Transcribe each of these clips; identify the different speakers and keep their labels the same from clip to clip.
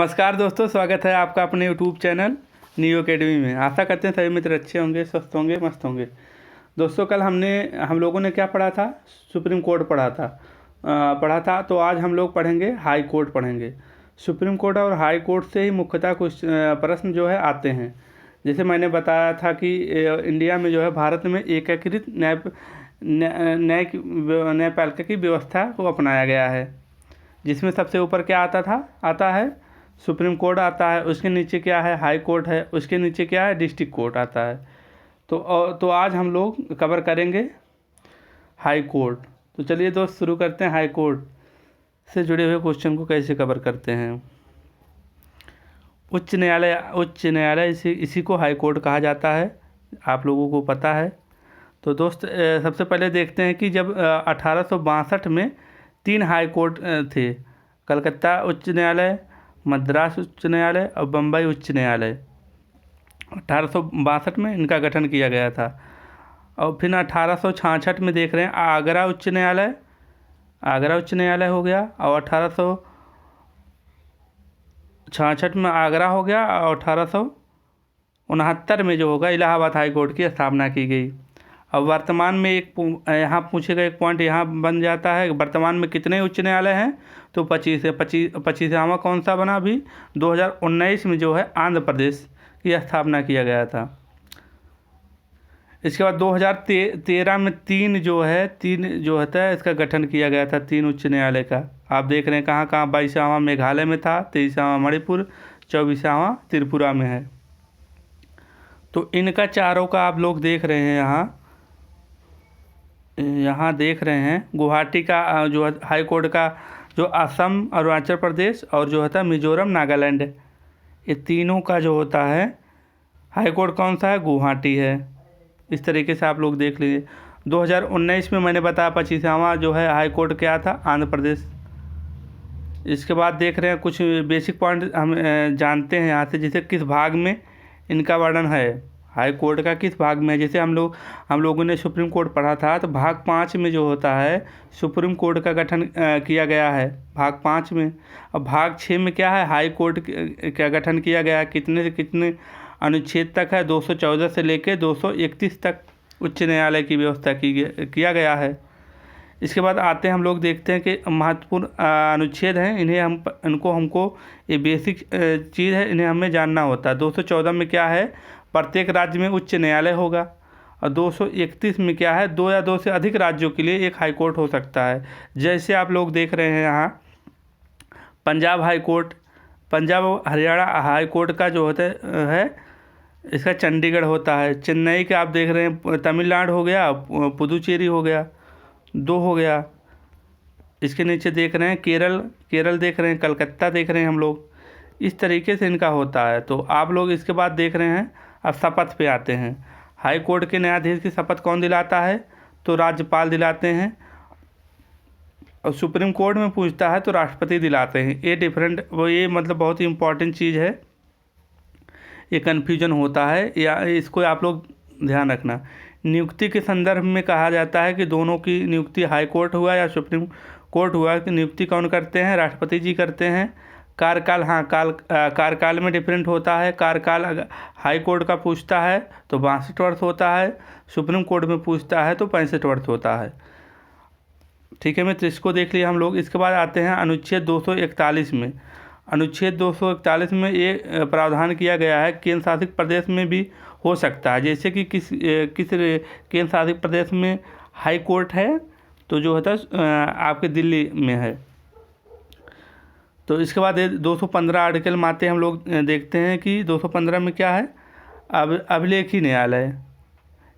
Speaker 1: नमस्कार दोस्तों, स्वागत है आपका अपने यूट्यूब चैनल न्यू एकेडमी में। आशा करते हैं सभी मित्र अच्छे होंगे, स्वस्थ होंगे, मस्त होंगे। दोस्तों, कल हम लोगों ने क्या पढ़ा था? सुप्रीम कोर्ट पढ़ा था। तो आज हम लोग पढ़ेंगे हाई कोर्ट पढ़ेंगे। सुप्रीम कोर्ट और हाई कोर्ट से ही मुख्यतः कुछ प्रश्न जो है आते हैं। जैसे मैंने बताया था कि इंडिया में जो है, भारत में एकीकृत न्यायपालिका की व्यवस्था को अपनाया गया है, जिसमें सबसे ऊपर क्या आता है सुप्रीम कोर्ट आता है। उसके नीचे क्या है? हाई कोर्ट है। उसके नीचे क्या है? डिस्ट्रिक्ट कोर्ट आता है। तो आज हम लोग कवर करेंगे हाई कोर्ट। तो चलिए दोस्त, शुरू करते हैं हाई कोर्ट से जुड़े हुए क्वेश्चन को कैसे कवर करते हैं। उच्च न्यायालय इसी को हाई कोर्ट कहा जाता है, आप लोगों को पता है। तो दोस्त, सबसे पहले देखते हैं कि जब 1862 में 3 हाई कोर्ट थे: कलकत्ता उच्च न्यायालय, मद्रास उच्च न्यायालय और बम्बई उच्च न्यायालय। 1862 में इनका गठन किया गया था। और फिर 1866 में देख रहे हैं आगरा उच्च न्यायालय हो गया। और 1866 में आगरा हो गया। और 1869 में जो होगा इलाहाबाद हाई कोर्ट की स्थापना की गई। अब वर्तमान में यहाँ पूछेगा एक पॉइंट यहाँ बन जाता है, वर्तमान में कितने उच्च न्यायालय हैं? तो 25 है। 25वां कौन सा बना? अभी 2019 में जो है आंध्र प्रदेश की स्थापना किया गया था। इसके बाद 2013 में तीन जो होता है इसका गठन किया गया था, 3 उच्च न्यायालय का। आप देख रहे हैं कहाँ 22वां मेघालय में था, 23वां मणिपुर, 24वां त्रिपुरा में है। तो इनका चारों का आप लोग देख रहे हैं यहाँ देख रहे हैं गुवाहाटी का जो हाई कोर्ट का, जो असम, अरुणाचल प्रदेश और जो होता है मिजोरम, नागालैंड, ये तीनों का जो होता है हाई कोर्ट कौन सा है? गुवाहाटी है। इस तरीके से आप लोग देख लीजिए। 2019 में मैंने बताया 25वां जो है हाई कोर्ट क्या था? आंध्र प्रदेश। इसके बाद देख रहे हैं कुछ बेसिक पॉइंट हम जानते हैं यहाँ से, जैसे किस भाग में इनका वर्णन है, हाई कोर्ट का किस भाग में है। जैसे हम लोगों ने सुप्रीम कोर्ट पढ़ा था, तो भाग 5 में जो होता है सुप्रीम कोर्ट का गठन किया गया है, भाग 5 में। अब भाग 6 में क्या है? हाई कोर्ट का गठन किया गया है। कितने से कितने अनुच्छेद तक है? 214 से लेकर 231 तक उच्च न्यायालय की व्यवस्था किया गया है। इसके बाद आते हैं, हम लोग देखते हैं कि महत्वपूर्ण अनुच्छेद हैं, हमको ये बेसिक चीज़ है, इन्हें हमें जानना होता है। 214 में क्या है? प्रत्येक राज्य में उच्च न्यायालय होगा। और 231 में क्या है? 2 या 2 से अधिक राज्यों के लिए एक हाई कोर्ट हो सकता है। जैसे आप लोग देख रहे हैं यहाँ पंजाब हाई कोर्ट, पंजाब और हरियाणा हाई कोर्ट का जो होता है इसका चंडीगढ़ होता है। चेन्नई के आप देख रहे हैं तमिलनाडु हो गया, पुदुचेरी हो गया, 2 हो गया। इसके नीचे देख रहे हैं केरल देख रहे हैं, कलकत्ता देख रहे हैं हम लोग। इस तरीके से इनका होता है। तो आप लोग इसके बाद देख रहे हैं, अब शपथ पे आते हैं। हाई कोर्ट के न्यायाधीश की शपथ कौन दिलाता है? तो राज्यपाल दिलाते हैं। और सुप्रीम कोर्ट में पूछता है तो राष्ट्रपति दिलाते हैं। ये मतलब बहुत ही इम्पोर्टेंट चीज़ है, ये कन्फ्यूजन होता है, या इसको आप लोग ध्यान रखना। नियुक्ति के संदर्भ में कहा जाता है कि दोनों की नियुक्ति हाई कोर्ट हुआ या सुप्रीम कोर्ट हुआ, कि नियुक्ति कौन करते हैं? राष्ट्रपति जी करते हैं। कार्यकाल में डिफरेंट होता है। कार्यकाल अगर हाई कोर्ट का पूछता है तो 62 वर्ष होता है, सुप्रीम कोर्ट में पूछता है तो 65 वर्ष होता है। ठीक है मित्र, इसको देख लिए हम लोग। इसके बाद आते हैं अनुच्छेद 241 में। अनुच्छेद 241 में ये प्रावधान किया गया है, केंद्र शासित प्रदेश में भी हो सकता है। जैसे कि किस केंद्र शासित प्रदेश में हाई कोर्ट है, तो जो होता है आपके दिल्ली में है। तो इसके बाद 215 आर्टिकल में आते हैं, हम लोग देखते हैं कि 215 में क्या है? अभिलेखी न्यायालय,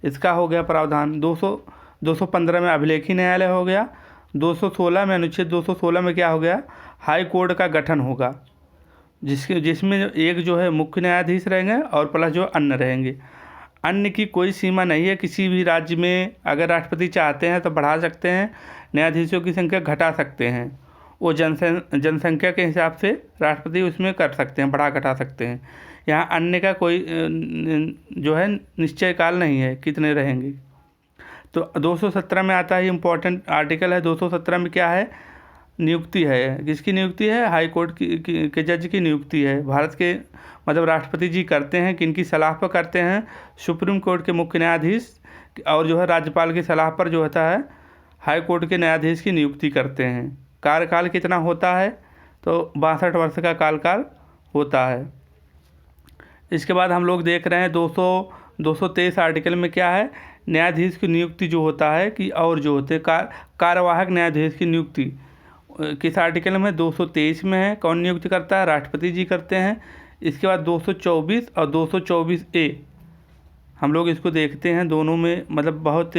Speaker 1: इसका हो गया प्रावधान। 215 में अभिलेखी न्यायालय हो गया। 216 में, अनुच्छेद 216 में क्या हो गया? हाई कोर्ट का गठन होगा, जिसमें एक जो है मुख्य न्यायाधीश रहेंगे और प्लस जो अन्य रहेंगे। अन्य की कोई सीमा नहीं है। किसी भी राज्य में अगर राष्ट्रपति चाहते हैं तो बढ़ा सकते हैं, न्यायाधीशों की संख्या घटा सकते हैं। वो जनसंख्या के हिसाब से राष्ट्रपति उसमें कर सकते हैं, बढ़ा घटा सकते हैं। यहाँ अन्य का कोई जो है निश्चय काल नहीं है कितने रहेंगे। तो 217 में आता है, इम्पोर्टेंट आर्टिकल है। 217 में क्या है? नियुक्ति है, किसकी नियुक्ति है? हाई कोर्ट के जज की नियुक्ति है। भारत के मतलब राष्ट्रपति जी करते हैं, किनकी सलाह पर करते हैं? सुप्रीम कोर्ट के मुख्य न्यायाधीश और जो है राज्यपाल की सलाह पर जो होता है हाई कोर्ट के न्यायाधीश की नियुक्ति करते हैं। कार्यकाल कितना होता है? तो 62 वर्ष का कार्यकाल होता है। इसके बाद हम लोग देख रहे हैं 223 आर्टिकल में क्या है? न्यायाधीश की नियुक्ति जो होता है कि और जो होते हैं कार्यवाहक न्यायाधीश की नियुक्ति किस आर्टिकल में? 223 में है। कौन नियुक्ति करता है? राष्ट्रपति जी करते हैं। इसके बाद 224 और 224A हम लोग इसको देखते हैं, दोनों में मतलब बहुत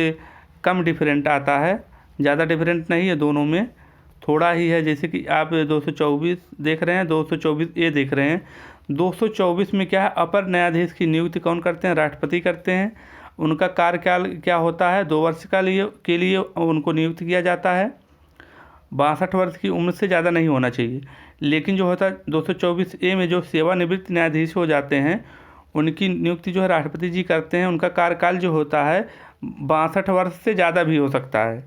Speaker 1: कम डिफरेंट आता है, ज़्यादा डिफरेंट नहीं है, दोनों में थोड़ा ही है। जैसे कि आप 224 देख रहे हैं, 224A देख रहे हैं। 224 में क्या है? अपर न्यायाधीश की नियुक्ति कौन करते हैं? राष्ट्रपति करते हैं। उनका कार्यकाल क्या होता है? 2 वर्ष के लिए उनको नियुक्त किया जाता है। 62 वर्ष की उम्र से ज़्यादा नहीं होना चाहिए। लेकिन जो होता है 224A में जो सेवानिवृत्त न्यायाधीश हो जाते हैं उनकी नियुक्ति जो है राष्ट्रपति जी करते हैं। उनका कार्यकाल जो होता है 62 वर्ष से ज़्यादा भी हो सकता है।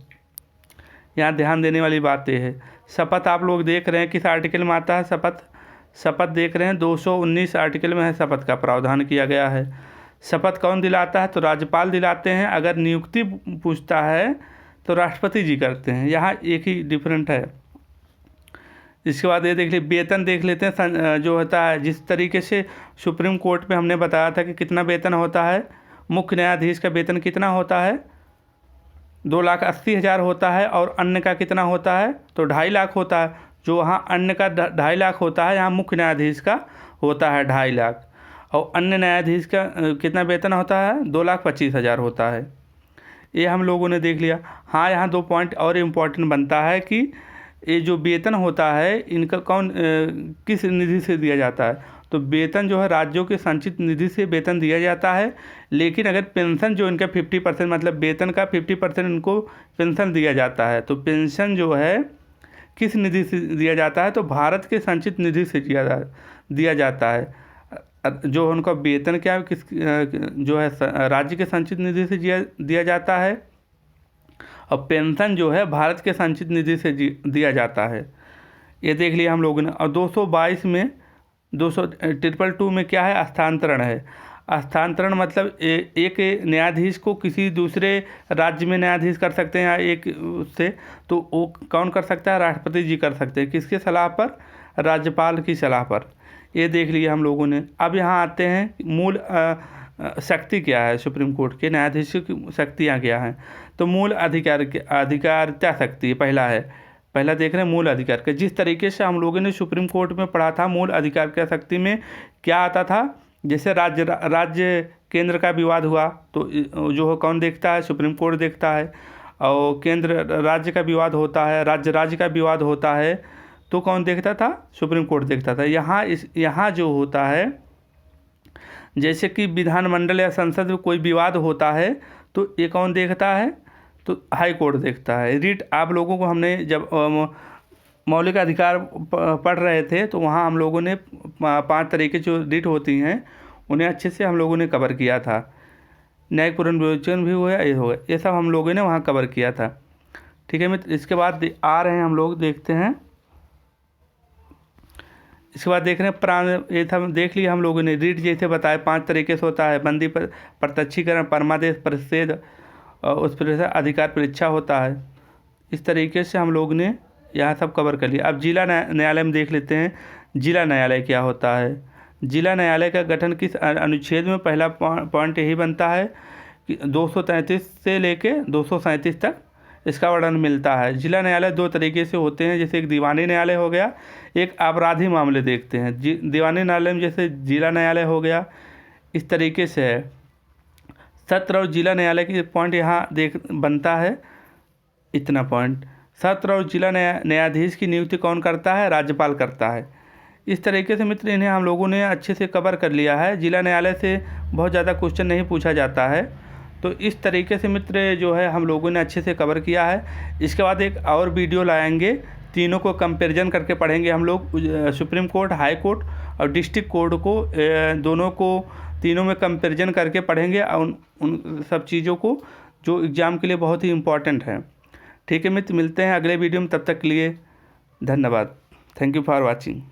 Speaker 1: यहाँ ध्यान देने वाली बात यह है। शपथ आप लोग देख रहे हैं किस आर्टिकल में आता है? शपथ देख रहे हैं 219 आर्टिकल में है, शपथ का प्रावधान किया गया है। शपथ कौन दिलाता है? तो राज्यपाल दिलाते हैं। अगर नियुक्ति पूछता है तो राष्ट्रपति जी करते हैं। यहाँ एक ही डिफरेंट है। इसके बाद ये देख लीजिए, वेतन देख लेते हैं जो होता है। जिस तरीके से सुप्रीम कोर्ट में हमने बताया था कि कितना वेतन होता है, मुख्य न्यायाधीश का वेतन कितना होता है? 2,80,000 होता है। और अन्य का कितना होता है? तो 2.5 लाख होता है। जो वहाँ अन्य का 2.5 लाख होता है, यहाँ मुख्य न्यायाधीश का होता है 2.5 लाख। और अन्य न्यायाधीश का कितना वेतन होता है? 2,25,000 होता है। ये हम लोगों ने देख लिया। हाँ, यहाँ 2 पॉइंट और इम्पोर्टेंट बनता है कि ये जो वेतन होता है इनका किस निधि से दिया जाता है? तो वेतन जो है राज्यों के संचित निधि से वेतन दिया जाता है। लेकिन अगर पेंशन जो इनका 50% मतलब वेतन का 50% इनको पेंशन दिया जाता है, तो पेंशन जो है किस निधि से दिया जाता है? तो भारत के संचित निधि से दिया जाता है। जो उनका वेतन क्या किस जो है राज्य के संचित निधि से दिया जाता है। और पेंशन जो है भारत के संचित निधि से दिया जाता है। ये देख लिया हम लोगों ने। और 222 में 222 में क्या है? स्थानांतरण है। स्थानांतरण मतलब एक न्यायाधीश को किसी दूसरे राज्य में न्यायाधीश कर सकते हैं या एक से, तो वो कौन कर सकता है? राष्ट्रपति जी कर सकते हैं। किसके सलाह पर? राज्यपाल की सलाह पर। ये देख लिया हम लोगों ने। अब यहाँ आते हैं मूल शक्ति क्या है सुप्रीम कोर्ट के न्यायाधीशों की शक्तियाँ क्या हैं? तो मूल अधिकारिता शक्ति पहला है। पहला देख रहे हैं मूल अधिकार का। जिस तरीके से हम लोगों ने सुप्रीम कोर्ट में पढ़ा था, मूल अधिकार की शक्ति में क्या आता था? जैसे राज्य केंद्र का विवाद हुआ तो जो कौन देखता है? सुप्रीम कोर्ट देखता है। और केंद्र राज्य का विवाद होता है, राज्य का विवाद होता है तो कौन देखता था? सुप्रीम कोर्ट देखता था। यहाँ जो होता है, जैसे कि विधानमंडल या संसद में कोई विवाद होता है तो ये कौन देखता है? तो हाई कोर्ट देखता है। रिट आप लोगों को हमने जब मौलिक अधिकार पढ़ रहे थे तो वहाँ हम लोगों ने 5 तरीके जो रिट होती हैं उन्हें अच्छे से हम लोगों ने कवर किया था। न्यायिक पुनर्विवेचन भी हुआ, ये हो गया, ये सब हम लोगों ने वहाँ कवर किया था। ठीक है मित्र, इसके बाद आ रहे हैं हम लोग देखते हैं। इसके बाद देख रहे हैं प्राण, ये था देख लिया हम लोगों ने। रीट जैसे बताया 5 तरीके से होता है। बंदी पर प्रत्यक्षीकरण, परमादेश, परिच्छेद और उस पर अधिकार परीक्षा होता है। इस तरीके से हम लोग ने यहाँ सब कवर कर लिया। अब जिला न्यायालय में देख लेते हैं। जिला न्यायालय क्या होता है? जिला न्यायालय का गठन किस अनुच्छेद में? पहला पॉइंट यही बनता है कि 233 से लेके 237 तक इसका वर्णन मिलता है। जिला न्यायालय 2 तरीके से होते हैं। जैसे एक दीवानी न्यायालय हो गया, एक आपराधिक मामले देखते हैं। दीवानी न्यायालय में जैसे जिला न्यायालय हो गया, इस तरीके से है। सत्र और जिला न्यायालय की पॉइंट यहाँ बनता है इतना पॉइंट। सत्र और जिला न्यायाधीश की नियुक्ति कौन करता है? राज्यपाल करता है। इस तरीके से मित्र इन्हें हम लोगों ने अच्छे से कवर कर लिया है। जिला न्यायालय से बहुत ज़्यादा क्वेश्चन नहीं पूछा जाता है। तो इस तरीके से मित्र जो है हम लोगों ने अच्छे से कवर किया है। इसके बाद एक और वीडियो लाएंगे, तीनों को कंपैरिजन करके पढ़ेंगे हम लोग। सुप्रीम कोर्ट, हाई कोर्ट और डिस्ट्रिक्ट कोर्ट को दोनों को तीनों में कंपैरिजन करके पढ़ेंगे उन सब चीज़ों को जो एग्ज़ाम के लिए बहुत ही इम्पोर्टेंट है। ठीक है मित्र, मिलते हैं अगले वीडियो में। तब तक के लिए धन्यवाद। Thank you for watching.